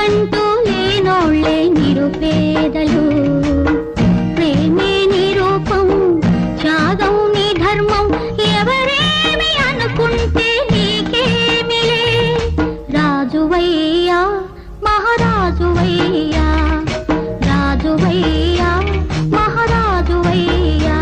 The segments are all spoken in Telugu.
ప్రేమంటూ లేనోళ్ళే నిరుపేదలు. ప్రేమే నీ రూపం, త్యాగం నీ ధర్మం, ఎవరేమి అనుకుంటే నీకేమిలే. రాజువయ్యా మహారాజువయ్యా, రాజువయ్యా మహారాజువయ్యా.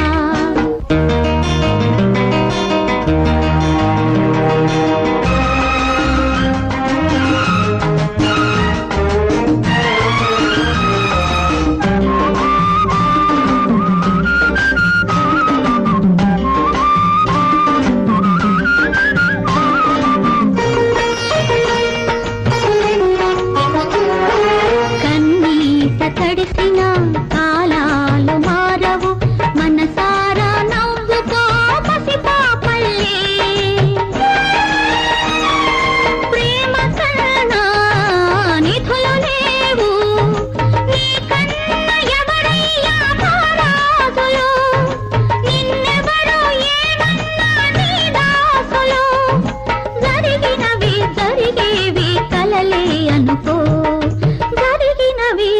తడిసిన కాలాలు మారవు, మనసారా నవ్వుకో పసిపాపల్లే. ప్రేమ కన్నా నిధులు లేవు, నీ కన్న ఎవరయ్యా మహారాజులు. నిన్నెవరు ఏమన్నా నీ దాసులు. జరిగినవి జరిగేవి కలలే అనుకో,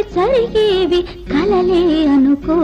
జరిగేవి కలలే అనుకో.